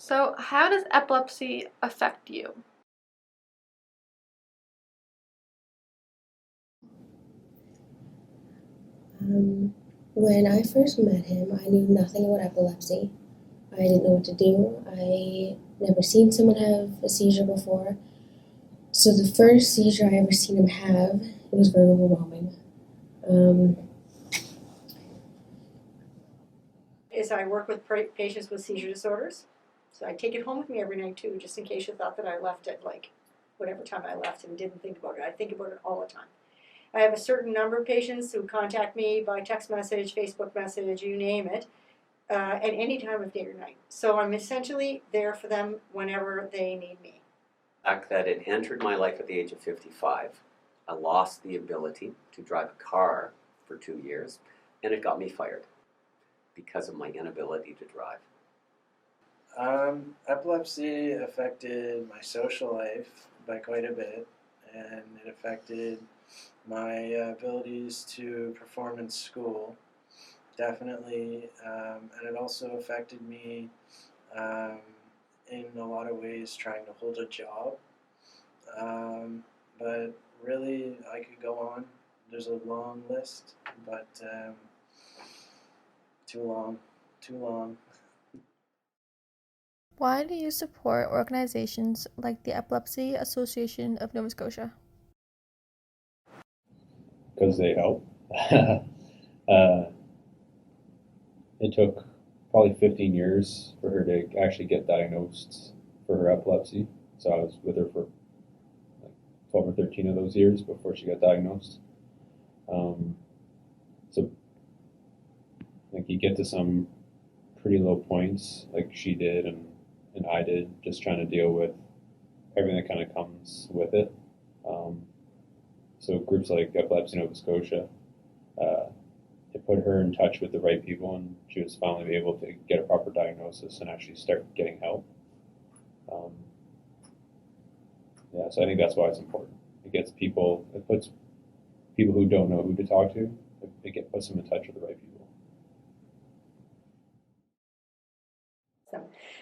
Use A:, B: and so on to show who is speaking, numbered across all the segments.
A: So, how does epilepsy affect you?
B: When I first met him, I knew nothing about epilepsy. I didn't know what to do. I never seen someone have a seizure before. So the first seizure I ever seen him have, it was very overwhelming.
C: Is I work with patients with seizure disorders. So I take it home with me every night too, just in case you thought that I left at like whatever time I left and didn't think about it. I think about it all the time. I have a certain number of patients who contact me by text message, Facebook message, you name it, at any time of day or night. So I'm essentially there for them whenever they need me.
D: The fact that it entered my life at the age of 55, I lost the ability to drive a car for 2 years, and it got me fired because of my inability to drive.
E: Epilepsy affected my social life by quite a bit, and it affected my abilities to perform in school, definitely, and it also affected me in a lot of ways trying to hold a job. But really, I could go on. There's a long list, but too long.
A: Why do you support organizations like the Epilepsy Association of Nova Scotia?
F: Because they help. It took probably 15 years for her to actually get diagnosed for her epilepsy. So I was with her for like 12 or 13 of those years before she got diagnosed. So like you get to some pretty low points like she did and I did, just trying to deal with everything that kind of comes with it. So groups like Epilepsy Nova Scotia, it put her in touch with the right people, and she was finally able to get a proper diagnosis and actually start getting help. So I think that's why it's important. It puts people who don't know who to talk to, puts them in touch with the right people.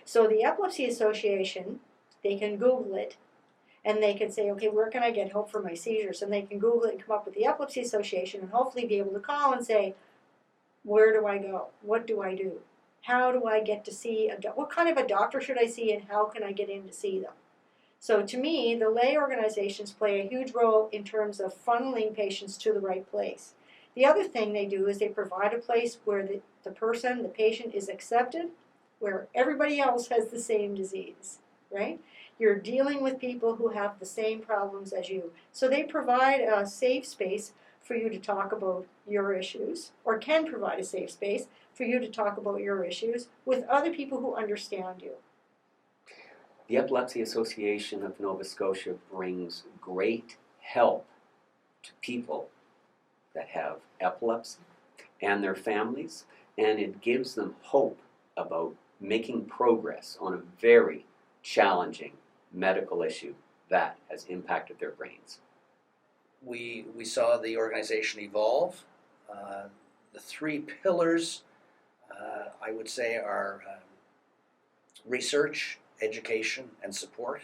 C: So the Epilepsy Association, they can Google it, and they can say, okay, where can I get help for my seizures? And they can Google it and come up with the Epilepsy Association and hopefully be able to call and say, where do I go? What do I do? How do I get to see what kind of a doctor should I see, and how can I get in to see them? So to me, the lay organizations play a huge role in terms of funneling patients to the right place. The other thing they do is they provide a place where the patient is accepted, where everybody else has the same disease, right? You're dealing with people who have the same problems as you. So they provide a safe space for you to talk about your issues, or can provide a safe space for you to talk about your issues with other people who understand you.
D: The Epilepsy Association of Nova Scotia brings great help to people that have epilepsy and their families, and it gives them hope about making progress on a very challenging medical issue that has impacted their brains.
G: We saw the organization evolve. The three pillars, I would say, are research, education, and support.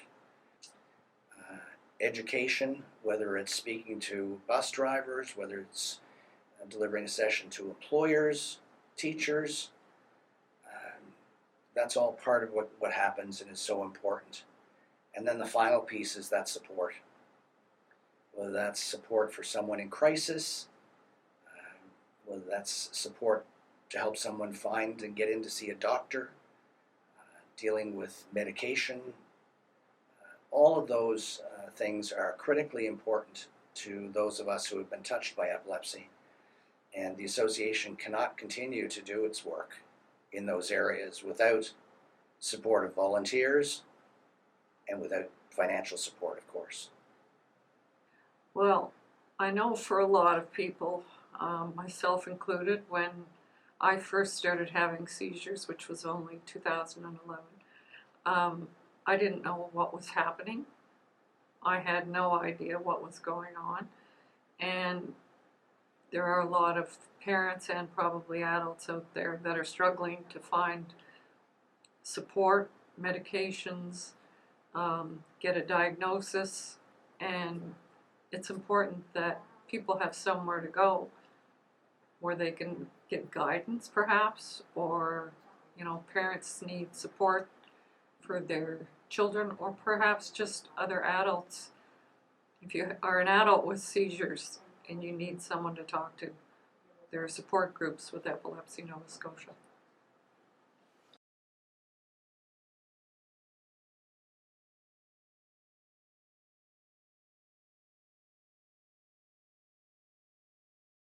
G: Education, whether it's speaking to bus drivers, whether it's delivering a session to employers, teachers, that's all part of what happens and is so important. And then the final piece is that support. Whether that's support for someone in crisis, whether that's support to help someone find and get in to see a doctor, dealing with medication, all of those things are critically important to those of us who have been touched by epilepsy. And the association cannot continue to do its work in those areas without support of volunteers and without financial support, of course.
H: Well, I know for a lot of people, myself included, when I first started having seizures, which was only 2011, I didn't know what was happening. I had no idea what was going on. And there are a lot of parents and probably adults out there that are struggling to find support medications, get a diagnosis, and it's important that people have somewhere to go where they can get guidance perhaps, or parents need support for their children, or perhaps just other adults. If you are an adult with seizures and you need someone to talk to, there are support groups with Epilepsy Nova Scotia.